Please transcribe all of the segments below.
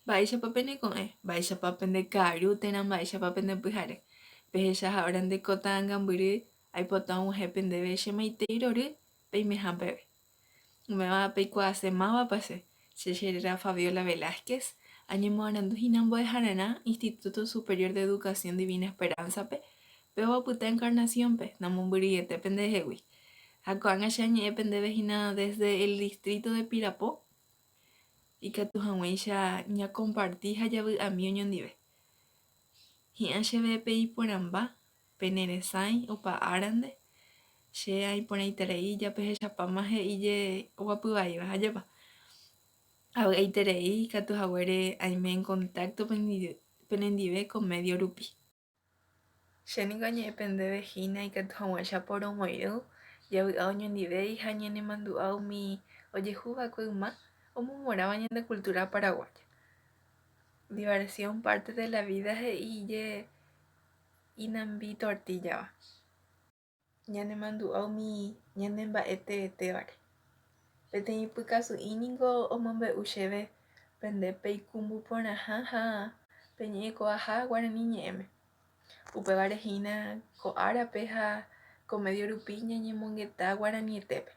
Mba'éichapa pendeko'ẽ, mba'éichapa pendekaru térã, mba'éichapa pendepyhare. Pehecha orande kota Angambyry aipota og̃uahẽ pendéve che maitei rory peimeha peve. Umeva peikuaasemáva che cheréra Fabiola Velázquez añemoaranduhína mbo'ehararã Instituto Superior de Educación Divina Esperanzape pe oguapyta Encarnaciónpe namombyryete pendehegui. Ha ko'ág̃a che añe'ẽ pendevehína desde el distrito de Pirapó ikatu hag̃uáicha ñacompartí ha javy'ami oñondive. Hi'ã chéve pe iporãmba peneresãi opa árande che aiporãiterei japehechapáma he'íje oguapyvaiva ajépa. Avy'aiterei ikatuhaguére aime en contacto penendive con medio rupi. Chéniko añe'ẽ pendevehína ikatu hag̃uáicha poromoirũ javy'a oñondivéi ha ñanemandu'a umi ojehuva'ekue yma omomoráva ñande cultura paraguaya. Diversión parte de la vida he'íje Inambi Tortillava. Ñanemandu'a umi ñanemba'e tevetévare. Peteĩ pykasu'íniko omombe'u chéve pende peikumbu porãha ha peñe'ẽko'aha Guarani ñe'ẽme. Upevarehína ko árape ha ko medio rupi ñañemongeta guaranietépe.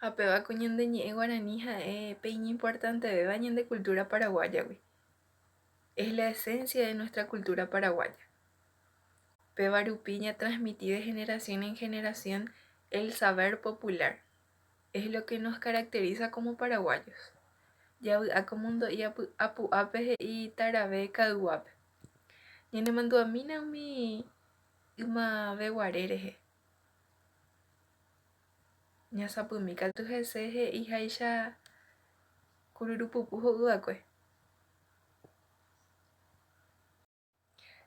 Ha pévako ñande ñe'ẽ Guarani ha'e peĩñi importantevéva ñande cultura paraguayagui. Es la esencia de nuestra cultura paraguaya. Péva rupi ña transmití de generación en generación el saber popular. Es lo que nos caracteriza como paraguayos. Javy'a komondo'i apu'ápe he'i Tarave ka'yguápe. Ñanemandu'amína umi ymaveguare rehe. Ñasapymi katu hese he'iháicha kururupupu ho'yvakue.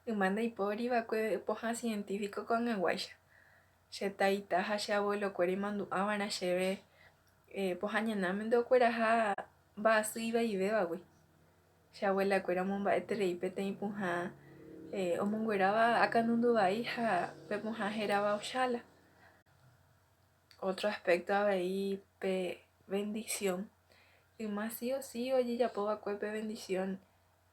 Yma ndaipóriva'ekue pohã científico ko'ag̃aguáicha. Che taita ha che abuelokuéra imandu'ávana chéve pohã ñanáme ndokueraha mba'asy ivaivevagui. Che abuelakuéra omomba'eterei peteĩ pohã omongueráva akãnundu vai ha pepohã hérava ochála. Otro aspecto avei pe bendición. Yma sí o sí ojejapóva'ekue pe bendición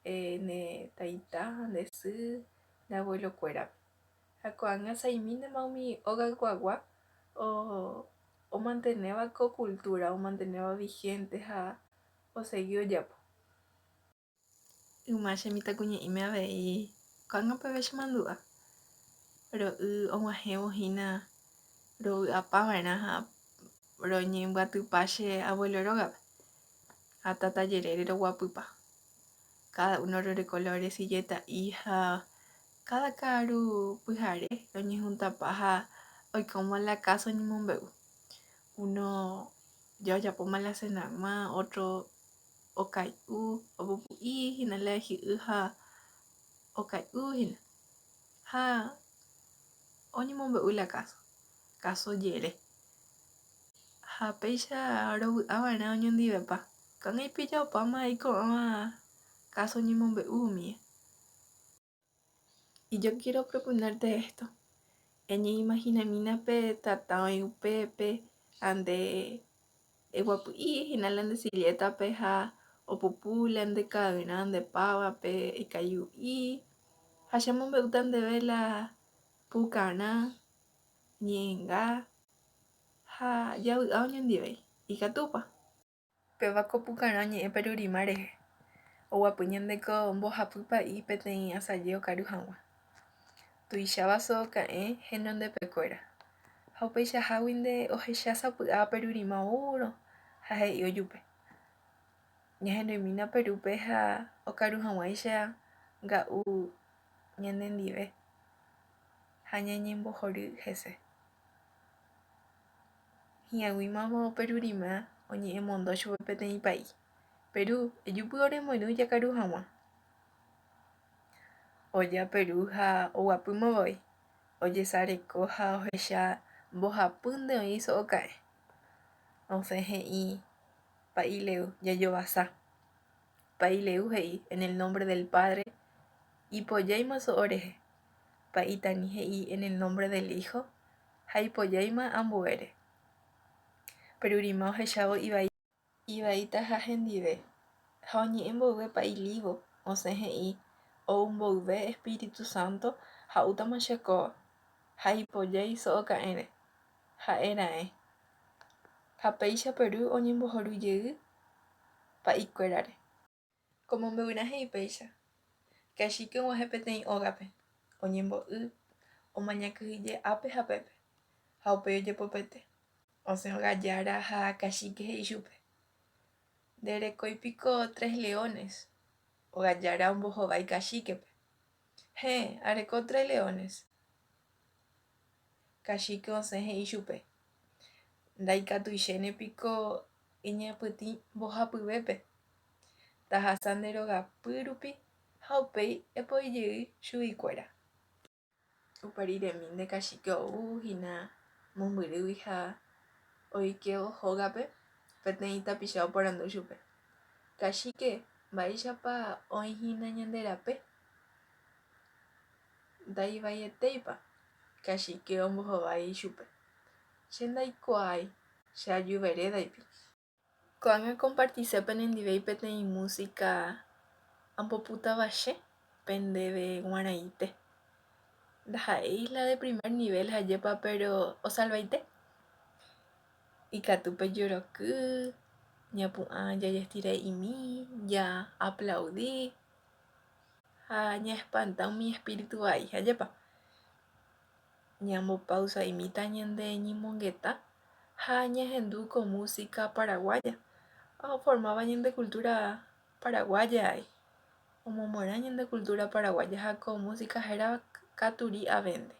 ne taita, nde sy, nde abuelokuéra. Ha ko'ág̃a saimíntema umi ogakuagua omantenéva ko cultura, omantenéva vigente ha osegui ojápo. Yma chemitãkuñe'ẽme avei ko'ág̃a peve chemandu'a. Ro'y og̃uahẽvohína rovy'apava'erã ha roñemboatypa che abuelo rógape ha tata jerére roguapýpa. Cada uno rorekolor de silleta hija, cada ka'aru pyhare roñehuntapa ha oikóma la casa oñemombe'u. Uno jajapóma la cena, otro okay'u opupu'íhina la ehy'ỹ ha okay'úhina ha oñemombe'u la casa, caso jere. Ha péicha rovy'ava'erã oñondivepa ko'ág̃a ipijahupáma aiko'ãva caso oñemombe'u umi. Y yo quiero proponerte esto. Eñe'imaginamína pe tata oĩ upépe ande eguapy'íhina la nde silletape ha opupu la nde ka'yrã nde pávape ikaiu'i ha chemombe'úta ndéve la pukarã ñe'ẽnga ha javy'a oñondivéi ikatúpa. Péva ko pukarã ñe'ẽ Perurima rehe. Oguapy ñande ko mbohapy pa'i peteĩ asaje okaru hag̃ua. Tuicháva so'oka'ẽ henondepekuéra. Ha upeichaháguinte ohechásapy'a Perurima puro ha he'i ojupe. Ñahenduimína Perúpe ha okaru hag̃uáicha nga'u ñanendive ha ñañembohory hese. Hi'ag̃uímamo Perurima oñe'ẽmondo chupe peteĩ pa'i. Perú, ejupy oremoirũ jakaru hag̃ua. Oja Perú ha oguapýmavoi. Ojesareko ha ohecha mbohapýnte oĩ so'oka'ẽ. Osẽ he'i pa'i leu jajovasa. Pa'i leu he'i en el nombre del Padre. Ipojáima so'o rehe. Pa'i tani he'i en el nombre del Hijo. Ha ipojáima ambuére. Perurima ohechávo ivaíta ha hendive. ha oñe'ẽmboyve Pa'i Lívo osẽ he'i oumboyve Espíritu Santo ha'útama che kóva ha ipojái so'oka'ẽre ha'era'e ha péicha Peru oñembohorýjey Pa'ikuérare. Ko momby'yrã he'i péicha Cacique og̃uahẽ peteĩ ógape oñembo'y omañakyhyje ápe ha pépe ha upéi ojepopete osẽ ogajára ha Cacique he'i chupe. Nderekóipiko Tres Leones ogajára ombohovái Cachíquepe. Héẽ, areko Tres Leones. Cacique osẽ he'i chupe ndaikatuichénepiko iñe'ẽpytĩ mbohapyvépe tahasa nde rogapy rupi ha upéi epoijey chuguikuéra. Upéi remínte Cacique ouhína mombyrýgui ha oike hógape peteĩ tapicha oporandu chupe. Cacique, mba'éichapa oĩhína ñande rape. Ndaivaieteipa. Cacique ombohovái chupe. Che ndaikuaái, che ajuverédaipi. Ko'ág̃a compartisépe nendivéi peteĩ música ambopútava che pendéve Guarãíte. Ndaha'éi la de primer nivel hajépa pero osalvaite. Ikatúpe joroky, ñapu'ã jajestira'imi, ja aplaudí ha ñaespanta umi espíritu vai hajépa. Ñambopausa'imíta ñande ñemongeta ha ñahendúko música paraguaya. Formáva ñande cultura paraguaya ai. Omomorã ñande cultura paraguaya ha ko música hérava katuri avénte.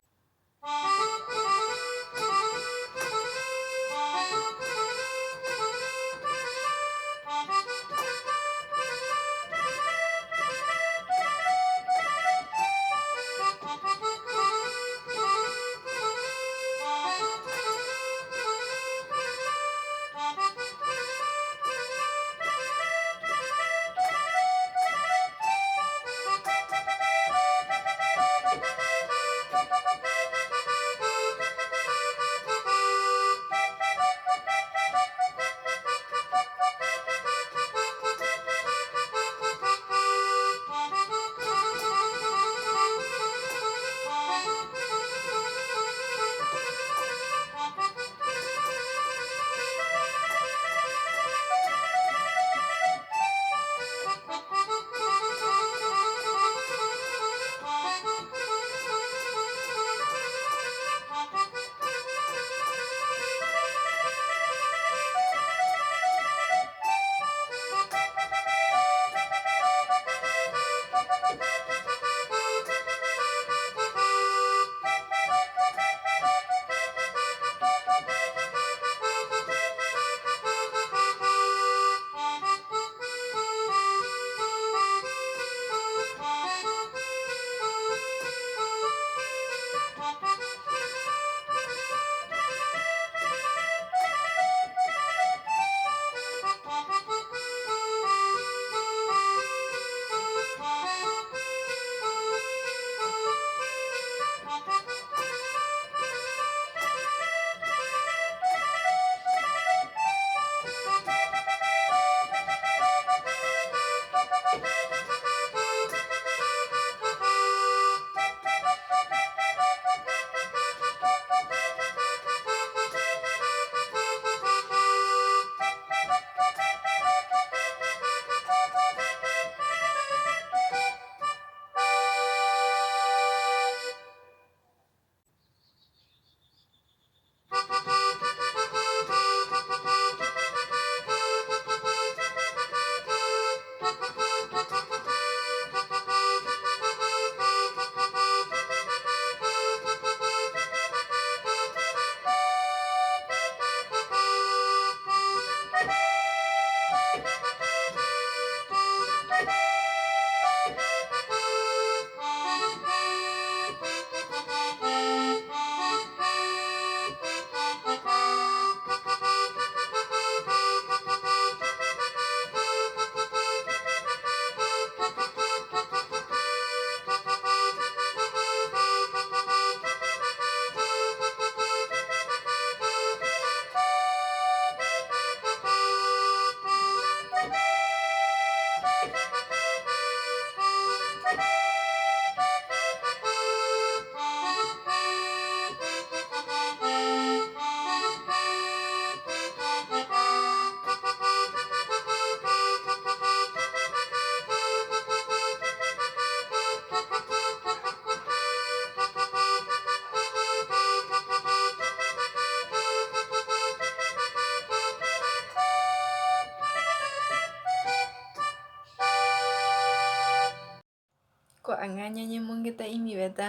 Ko'ág̃a ñañemongeta'imiveta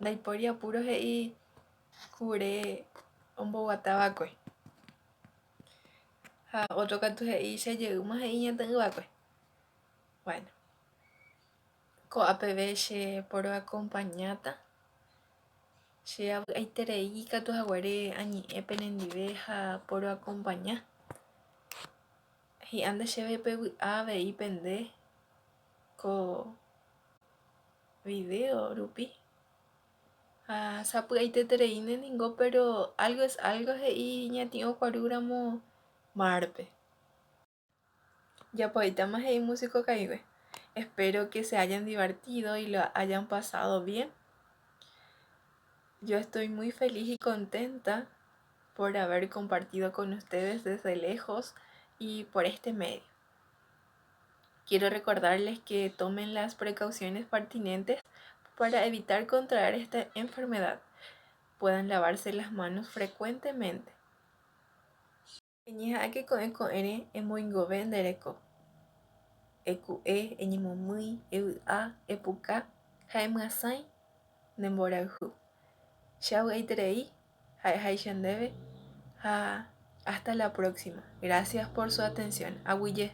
ndaipóri apuro he'i kure omboguatávakue. Ha otro katu he'i chejeýma he'i ñaty'ỹvakue. Bueno, ko'ápeve che poroacompañáta che avy'aiterei katuhaguére añe'ẽ penendive ha poroacompaña. Hi'ánte chéve pevy'a avei pende ko video rupi ha sapy'aitetereíne niko pero algo es algo he'i ñati'õ kuarúramo marpe. Japoitáma he'i músico ka'igue. Espero que se hayan divertido y lo hayan pasado bien. Yo estoy muy feliz y contenta por haber compartido con ustedes desde lejos y por este medio. Quiero recordarles que tomen las precauciones pertinentes para evitar contraer esta enfermedad. Puedan lavarse las manos frecuentemente. Eñeha'ãke ko'ẽre emoingove ndereko. Eku'e, eñemomýi, evy'a, epuka ha emyasãi nemborayhu. Che avy'aiterei, ha'eháicha ndéve ha hasta la próxima. Gracias por su atención. Aguyje.